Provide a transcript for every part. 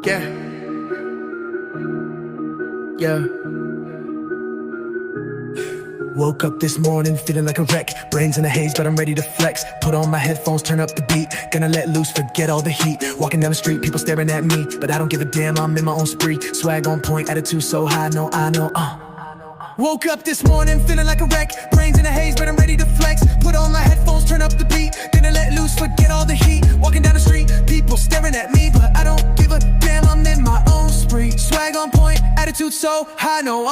Yeah. Yeah. Woke up this morning feeling like a wreck. Brains in a haze, but I'm ready to flex. Put on my headphones, turn up the beat. Gonna let loose, forget all the heat. Walking down the street, people staring at me, but I don't give a damn, I'm in my own spree. Swag on point, attitude so high, no, I know, Woke up this morning feeling like a wreck. Brains in a haze, but I'm ready to flex. Put on my headphones, turn up the beat. Gonna let loose, forget all the heat. Walking down the street, people staring at me, but I don't give a damn, I'm in my own spree. Swag on point, attitude so high, no,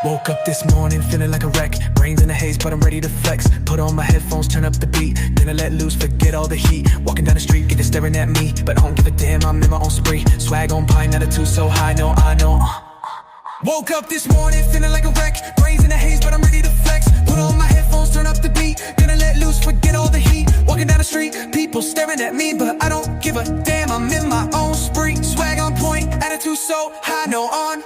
Woke up this morning feeling like a wreck. Brains in a haze, but I'm ready to flex. Put on my headphones, turn up the beat. Gonna let loose, forget all the heat. Walking down the street, get it staring at me, but I don't give a damn, I'm in my own spree. Swag on pine, attitude so high, no, I know. Woke up this morning feeling like a wreck. Brains in a haze, but I'm ready to flex. Put on my headphones, turn up the beat. Gonna let loose, forget all the heat. Walking down the street, people staring at me, but I don't give a damn, I'm in my own spree. Swag on point, attitude so high, no, on.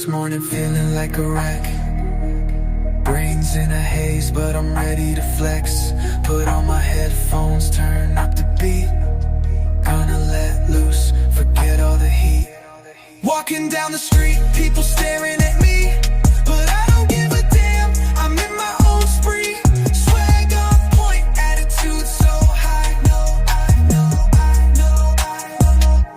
Morning feeling like a wreck. Brains in a haze, but I'm ready to flex. Put on my headphones, turn up the beat. Gonna let loose, forget all the heat. Walking down the street, people staring at me, but I don't give a damn, I'm in my own spree. Swag on point, attitude so high. No, I know.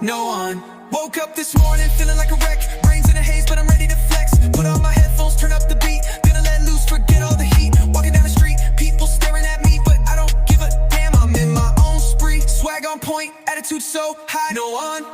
No one. Woke up this morning feeling like a wreck. Brains in a haze, but I'm ready to flex. Put on my headphones, turn up the beat. Gonna let loose, forget all the heat. Walking down the street, people staring at me, but I don't give a damn, I'm in my own spree. Swag on point, attitude so high, no one.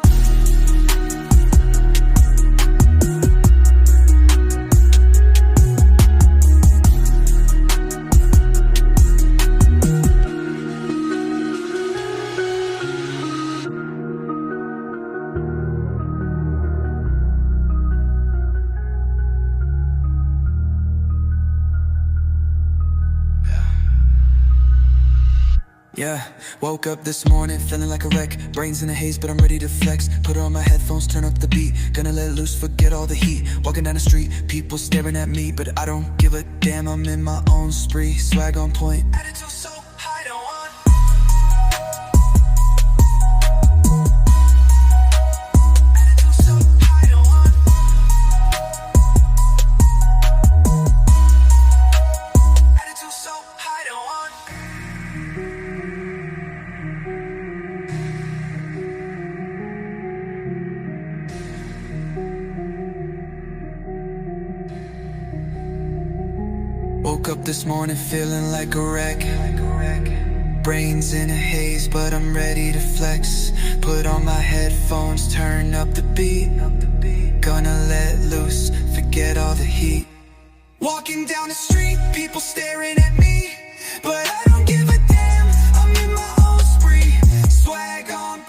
Yeah, woke up this morning feeling like a wreck. Brains in a haze, but I'm ready to flex. Put on my headphones, turn up the beat. Gonna let loose, forget all the heat. Walking down the street, people staring at me, but I don't give a damn, I'm in my own spree. Swag on point, attitude so high, no one. Attitude so high, no one. Attitude so high, no one. Woke up this morning feeling like a wreck. Brains in a haze, but I'm ready to flex. Put on my headphones, turn up the beat. Gonna let loose, forget all the heat. Walking down the street, people staring at me, but I don't give a damn, I'm in my own spree. Swag on.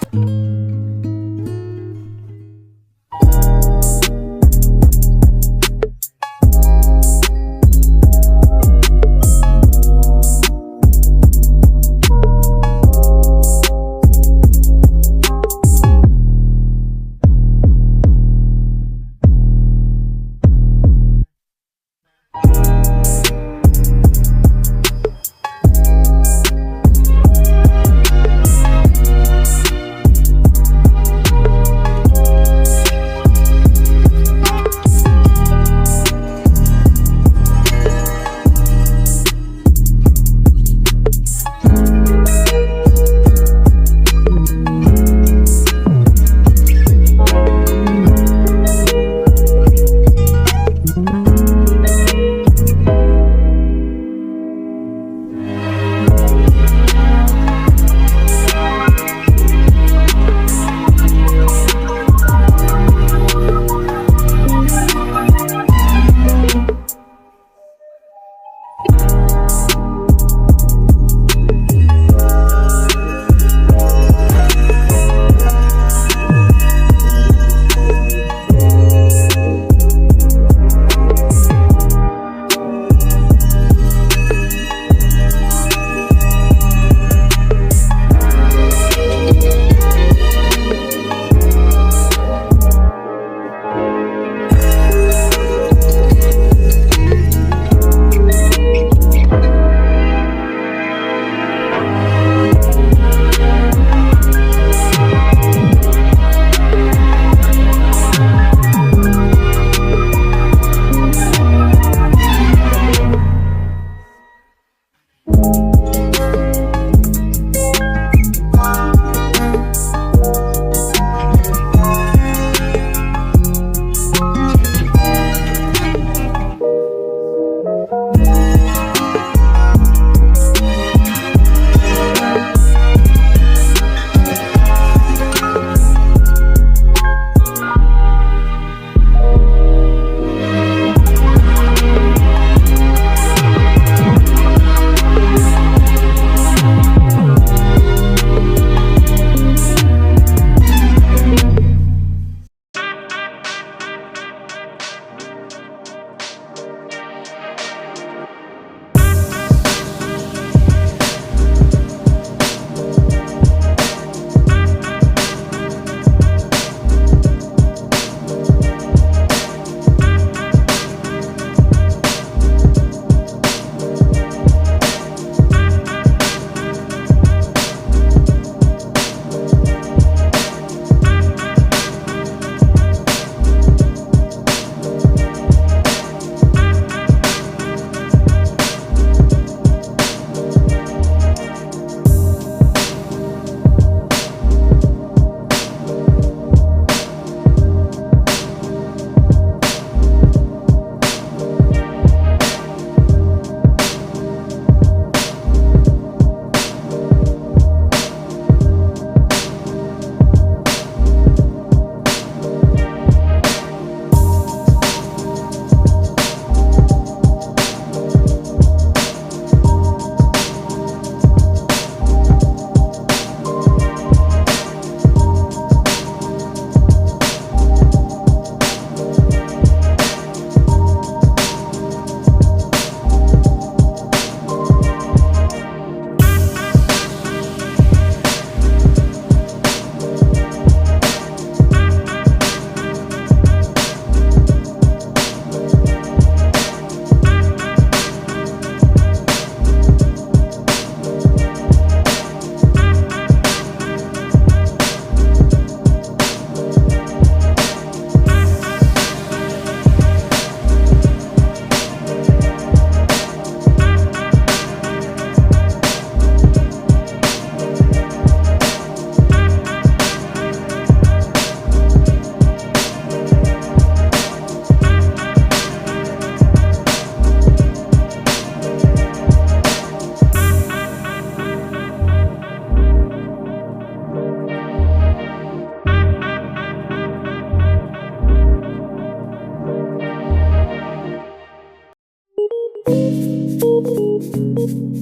you.